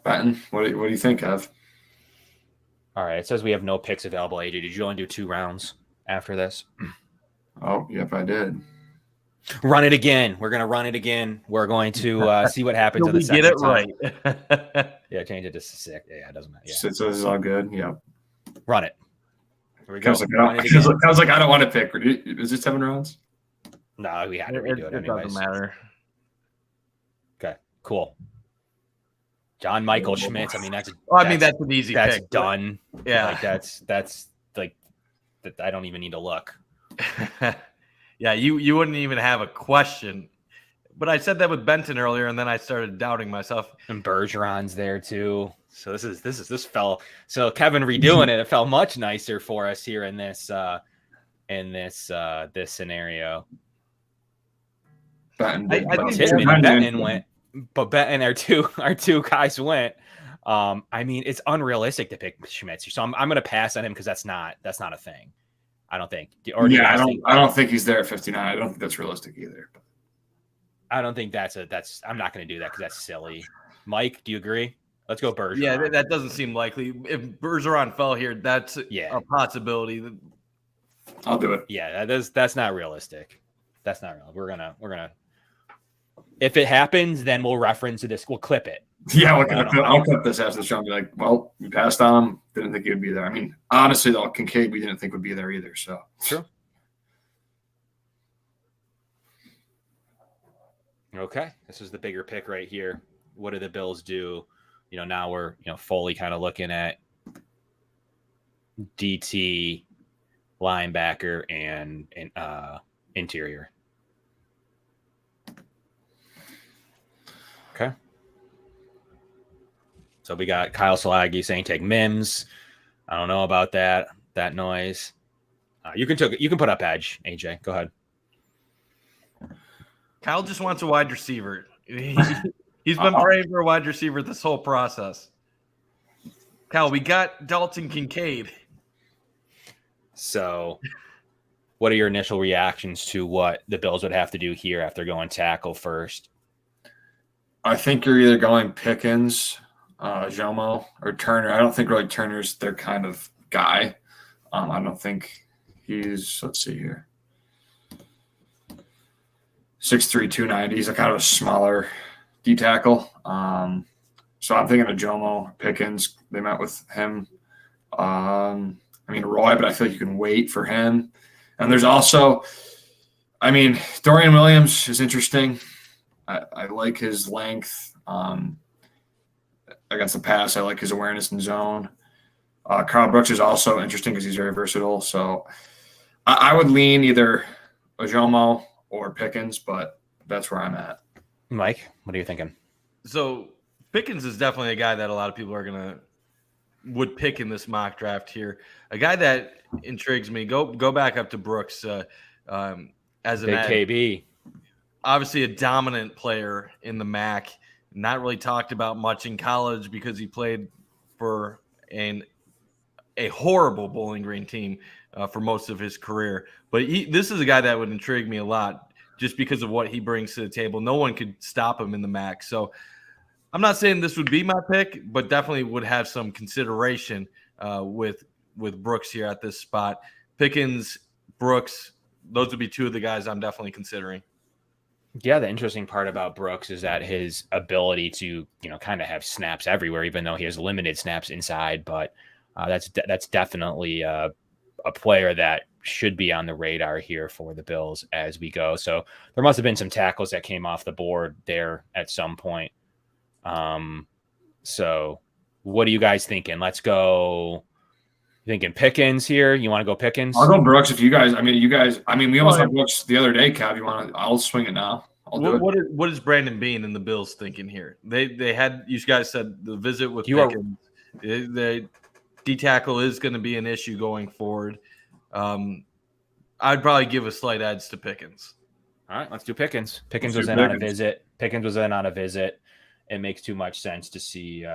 Benton. What do you think, Ev? All right. It says we have no picks available. AJ, did you only do 2 rounds after this? Oh, yep, I did. Run it again. We're gonna run it again. We're going to see what happens in the second get it time. right. Yeah, change it to 6. Yeah, it doesn't matter. Yeah. So this is all good. Yep. Run it. Here we I go. was like, I don't want to pick. Is it 7 rounds? No, we had to redo it anyways. Doesn't matter. Okay, cool. John Michael Schmitz. I mean, that's an easy that's pick. done. Yeah. Like that's like that. I don't even need to look. Yeah, you wouldn't even have a question. But I said that with Benton earlier, and then I started doubting myself. And Bergeron's there too. So this fell. So Kevin redoing it. It fell much nicer for us here in this this scenario. Benton I did. think Benton went, but Benton our two guys went. I mean, it's unrealistic to pick Schmitz, so I'm going to pass on him because that's not a thing. I don't think. I don't think he's there at 59. I don't think that's realistic either. I don't think that's. I'm not going to do that because that's silly. Mike, do you agree? Let's go Bergeron. Yeah, that doesn't seem likely. If Bergeron fell here, that's a possibility. I'll do it. Yeah, that's not realistic. That's not real. We're gonna. If it happens, then we'll reference this. We'll clip it. Yeah, I'll clip this after the show and be like, well, we passed on him. Didn't think he would be there. I mean, honestly, though, Kincaid, we didn't think would be there either. So true. Okay, this is the bigger pick right here. What do the Bills do? Now we're fully kind of looking at DT, linebacker, and interior. Okay. So we got Kyle Salagi saying take Mims. I don't know about that noise. You can put up edge, AJ. Go ahead. Kyle just wants a wide receiver. He's been praying for a wide receiver this whole process. Kyle, we got Dalton Kincaid. So what are your initial reactions to what the Bills would have to do here after going tackle first? I think you're either going Pickens, Jomo, or Turner. I don't think really Turner's their kind of guy. I don't think he's, let's see here, 6'3", 290. He's a kind of a smaller D tackle. So I'm thinking of Jomo, Pickens. They met with him. Roy, but I feel like you can wait for him. And there's also, Dorian Williams is interesting. I like his length against the pass. I like his awareness in zone. Carl Brooks is also interesting because he's very versatile. So I would lean either Ojomo or Pickens, but that's where I'm at. Mike, what are you thinking? So Pickens is definitely a guy that a lot of people would pick in this mock draft here. A guy that intrigues me. Go back up to Brooks as an big KB. Obviously a dominant player in the MAC. Not really talked about much in college because he played for a horrible Bowling Green team for most of his career. But this is a guy that would intrigue me a lot just because of what he brings to the table. No one could stop him in the MAC. So I'm not saying this would be my pick, but definitely would have some consideration with Brooks here at this spot. Pickens, Brooks, those would be two of the guys I'm definitely considering. Yeah, the interesting part about Brooks is that his ability to, kind of have snaps everywhere, even though he has limited snaps inside. But that's definitely a player that should be on the radar here for the Bills as we go. So there must have been some tackles that came off the board there at some point. So what are you guys thinking? Let's go. Thinking Pickens here? You want to go Pickens? I'll go Brooks if you guys. We almost had Brooks the other day, Cav. You want to? I'll swing it now. What is Brandon Beane and the Bills thinking here? They had, you guys said, the visit with Pickens. The D tackle is going to be an issue going forward. I'd probably give a slight edge to Pickens. All right, let's do Pickens. Pickens was in on a visit. It makes too much sense to see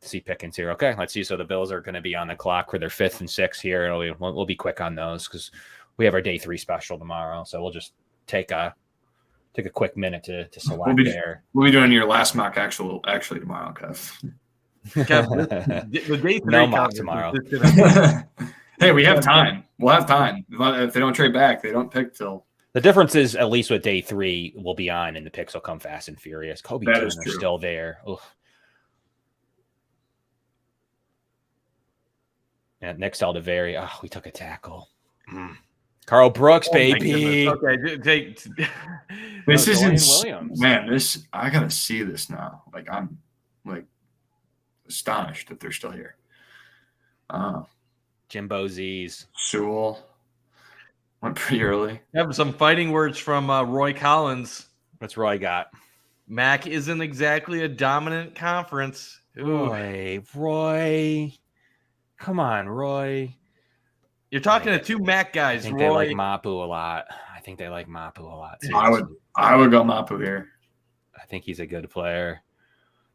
See Pickens here. Okay, let's see. So the Bills are going to be on the clock for their 5th and 6th here. We'll be quick on those because we have our day 3 special tomorrow. So we'll just take a quick minute to select there. We'll be doing your last mock actually tomorrow, Kev. The day 3 no mock tomorrow. Hey, we have time. We'll have time. If they don't trade back, they don't pick till. The difference is at least with day 3, we'll be on and the picks will come fast and furious. Kobe Turner's still there. Ugh. And Nick Saldiveri. Oh, we took a tackle. Carl Brooks, baby. Okay, this is man. This I gotta see this now. Like I'm like astonished that they're still here. Jimbo Z's. Sewell went pretty early. Have some fighting words from Roy Collins. What's Roy got? MAC isn't exactly a dominant conference. Roy. Come on, Roy. You're talking to 2 MAC guys. I think Roy. they like Mapu a lot. Too. I would go Mapu here. I think he's a good player.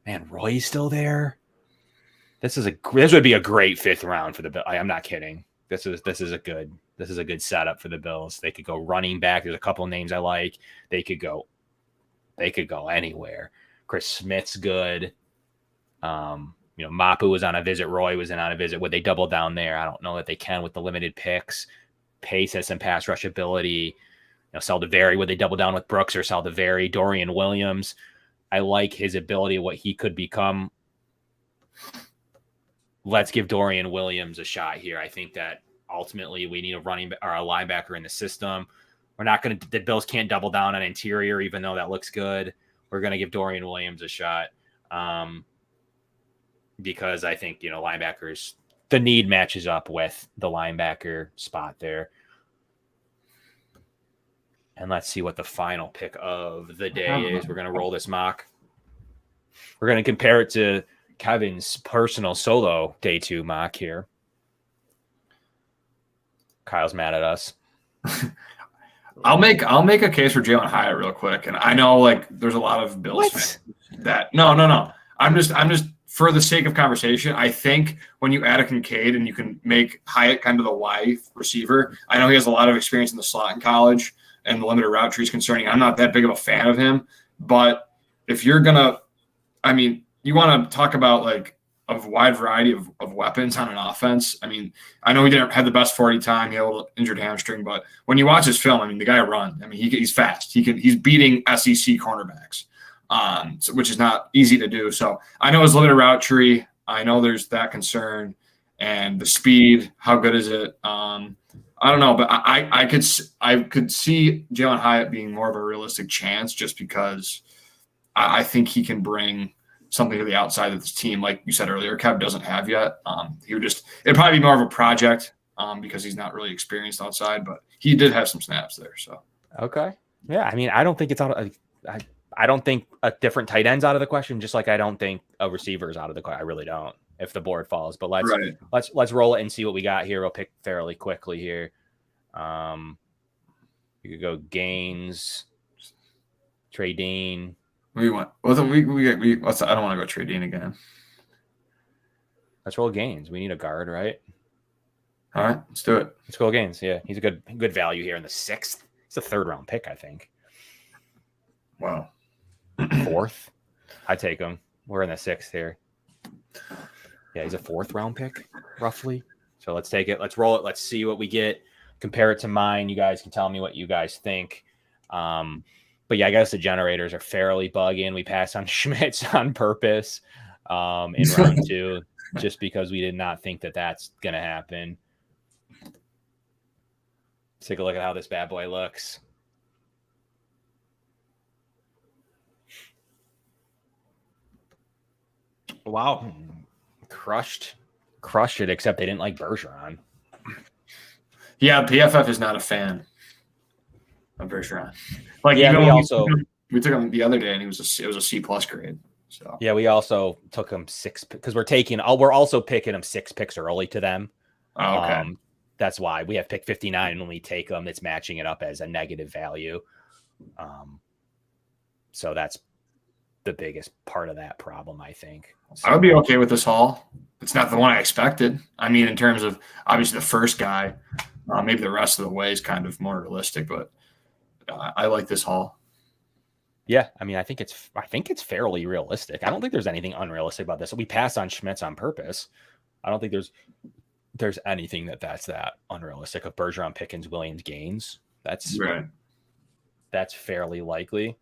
Man, Roy's still there. This would be a great 5th round for the Bills. I'm not kidding. This is a good setup for the Bills. They could go running back. There's a couple of names I like. They could go anywhere. Chris Smith's good. Mapu was on a visit. Roy was on a visit. Would they double down there? I don't know that they can with the limited picks. Pace has some pass rush ability. Saldiveri, would they double down with Brooks or Saldiveri? Dorian Williams, I like his ability, what he could become. Let's give Dorian Williams a shot here. I think that ultimately we need a running or a linebacker in the system. The Bills can't double down on interior, even though that looks good. We're going to give Dorian Williams a shot. Because I think, linebackers, the need matches up with the linebacker spot there. And let's see what the final pick of the day is. We're going to roll this mock. We're going to compare it to Kevin's personal solo day 2 mock here. Kyle's mad at us. I'll make a case for Jalen Hyatt real quick. And I know there's a lot of Bills fans that no. I'm just for the sake of conversation, I think when you add a Kincaid and you can make Hyatt kind of the Y receiver, I know he has a lot of experience in the slot in college and the limited route tree is concerning. I'm not that big of a fan of him, but if you're you want to talk about a wide variety of weapons on an offense. I know he didn't have the best 40 time. He had a little injured hamstring, but when you watch his film, the guy runs. He's fast. He's beating SEC cornerbacks. Which is not easy to do. So I know his limited route tree. I know there's that concern and the speed. How good is it? I don't know, but I could see Jalen Hyatt being more of a realistic chance just because I think he can bring something to the outside of this team, like you said earlier, Kev doesn't have yet. It'd probably be more of a project because he's not really experienced outside, but he did have some snaps there. So okay, yeah. I don't think it's out of. I don't think a different tight end's out of the question, just like I don't think a receiver is out of the question. I really don't if the board falls. But let's roll it and see what we got here. We'll pick fairly quickly here. You could go Gaines, Trey Dean. We want. I don't want to go Trey Dean again. Let's roll Gaines. We need a guard, right? All right, let's do it. Let's go Gaines. Yeah, he's a good value here in the 6th. It's a 3rd round pick, I think. Wow. 4th. I take him. We're in the 6th here. Yeah, he's a 4th round pick, roughly. So let's take it. Let's roll it. Let's see what we get. Compare it to mine. You guys can tell me what you guys think. But yeah, I guess the generators are fairly bugging. We passed on Schmitz on purpose in round 2, just because we did not think that that's going to happen. Let's take a look at how this bad boy looks. Wow. Crushed it, except they didn't like Bergeron. Yeah, PFF is not a fan of Bergeron. We took him the other day, and it was a C+ grade. So yeah, we also took him 6 because we're also picking him 6 picks early to them. Oh, okay. That's why we have pick 59, and when we take them, it's matching it up as a negative value. So that's the biggest part of that problem, I think. I would be okay with this haul. It's not the one I expected. I mean, in terms of obviously the first guy, maybe the rest of the way is kind of more realistic, but I like this haul. Yeah, I mean, I think it's fairly realistic. I don't think there's anything unrealistic about this. We passed on Schmitz on purpose. I don't think there's anything that's that unrealistic of Bergeron, Pickens, Williams, Gaines. That's fairly likely.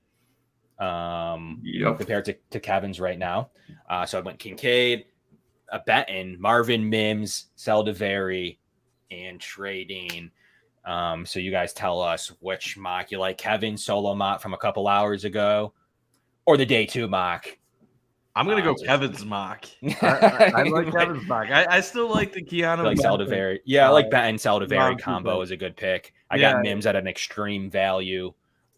Compared to Kevin's right now. So I went Kincaid, Benton, Marvin Mims, Seldaveri, and trading. So you guys tell us which mock you like. Kevin solo mock from a couple hours ago, or the day 2 mock. I'm gonna go Kevin's mock. I like Kevin's mock. I still like the Keanu. Like Seldaveri. Yeah, I like Benton Seldaveri combo is a good pick. I got Mims at an extreme value.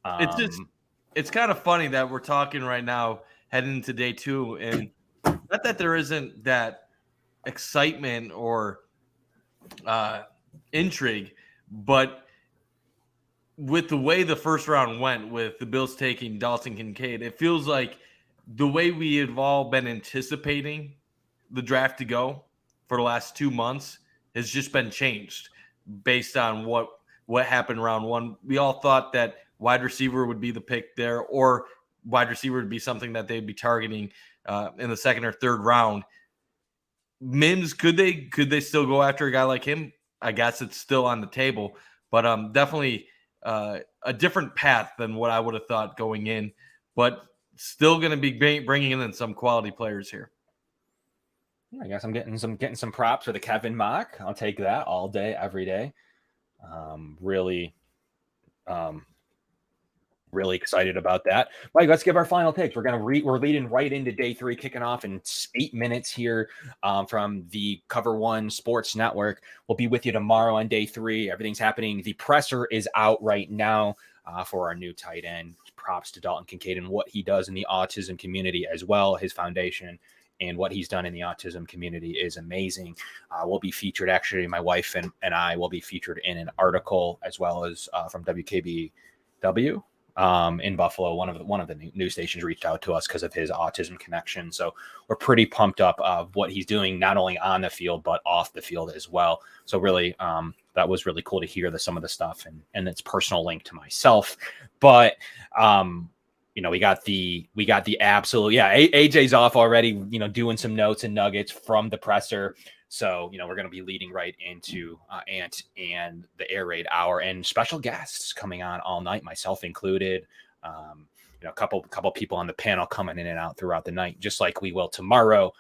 It's kind of funny that we're talking right now heading into day 2, and not that there isn't that excitement or intrigue, but with the way the first round went with the Bills taking Dalton Kincaid, it feels like the way we have all been anticipating the draft to go for the last 2 months has just been changed based on what happened round 1. We all thought that wide receiver would be the pick there, or wide receiver would be something that they'd be targeting in the second or third round. Mims, could they still go after a guy like him? I guess it's still on the table, but definitely a different path than what I would have thought going in, but still going to be bringing in some quality players here. Yeah, I guess I'm getting some props for the Kevin mock. I'll take that all day, every day. Really excited about that. Mike, let's give our final takes. We're leading right into day 3, kicking off in 8 minutes here from the Cover One Sports Network. We'll be with you tomorrow on day 3. Everything's happening. The presser is out right now for our new tight end. Props to Dalton Kincaid and what he does in the autism community as well. His foundation and what he's done in the autism community is amazing. We'll be featured, actually, my wife and I will be featured in an article, as well as from WKBW. In Buffalo, one of the news stations reached out to us because of his autism connection. So we're pretty pumped up of what he's doing, not only on the field, but off the field as well. So really, that was really cool to hear some of the stuff and its personal link to myself. But, we got the absolute, AJ's off already, doing some notes and nuggets from the presser. So, we're going to be leading right into Ant and the Air Raid Hour, and special guests coming on all night, myself included. A couple people on the panel coming in and out throughout the night, just like we will tomorrow.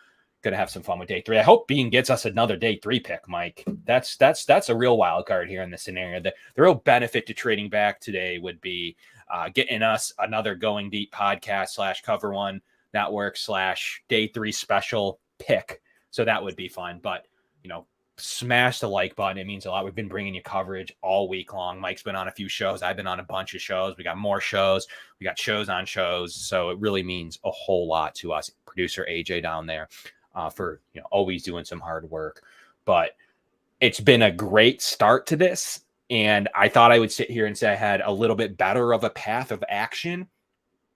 Going to have some fun with day 3. I hope Bean gets us another day 3 pick, Mike. That's a real wild card here in this scenario. The real benefit to trading back today would be getting us another Going Deep podcast / Cover One Network / day 3 special pick. So that would be fun, but smash the like button. It means a lot. We've been bringing you coverage all week long. Mike's been on a few shows. I've been on a bunch of shows. We got more shows. We got shows on shows. So it really means a whole lot to us. Producer AJ down there for always doing some hard work. But it's been a great start to this, and I thought I would sit here and say I had a little bit better of a path of action.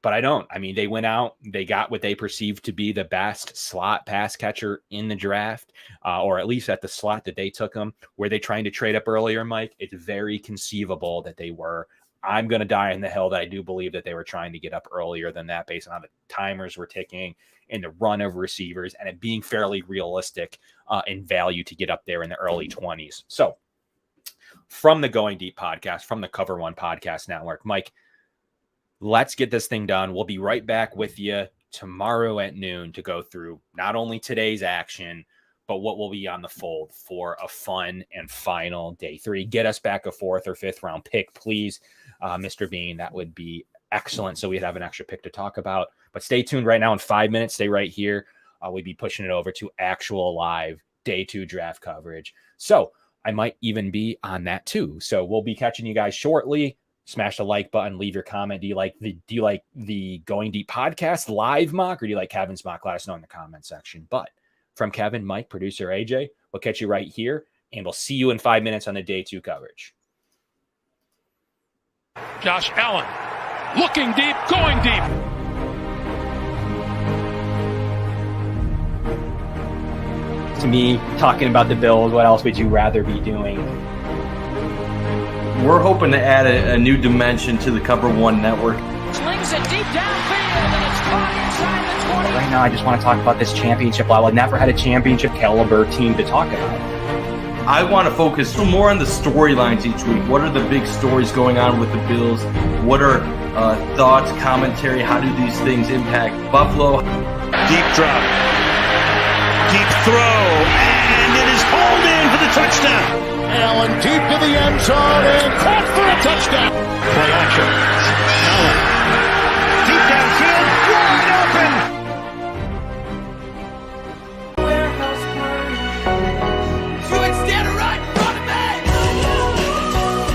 But I don't. I mean, they went out, they got what they perceived to be the best slot pass catcher in the draft, or at least at the slot that they took him. Were they trying to trade up earlier, Mike? It's very conceivable that they were. I'm going to die on the hill that I do believe that they were trying to get up earlier than that based on how the timers were ticking and the run of receivers and it being fairly realistic in value to get up there in the early 20s. So from the Going Deep podcast, from the Cover One Podcast Network, Mike, let's get this thing done. We'll be right back with you tomorrow at noon to go through not only today's action, but what will be on the fold for a fun and final day 3. Get us back a 4th or 5th round pick, please, Mr. Bean. That would be excellent. So we'd have an extra pick to talk about. But stay tuned right now in 5 minutes. Stay right here. We'll be pushing it over to actual live day 2 draft coverage. So I might even be on that too. So we'll be catching you guys shortly. Smash the like button, leave your comment. Do you like the Going Deep podcast live mock, or do you like Kevin's mock? Let us know in the comment section. But from Kevin, Mike, producer AJ, we'll catch you right here, and we'll see you in 5 minutes on the day 2 coverage. Josh Allen looking deep, going deep. to me talking about the Bills. What else would you rather be doing? We're hoping to add a new dimension to the Cover One network. Slings it deep downfield, and it's caught inside the 20. Right now, I just want to talk about this championship level. I've never had a championship caliber team to talk about. I want to focus more on the storylines each week. What are the big stories going on with the Bills? What are thoughts, commentary? How do these things impact Buffalo? Deep drop. Deep throw. And it is hauled in for the touchdown. Allen deep to the end zone and caught for a touchdown. Play action. Allen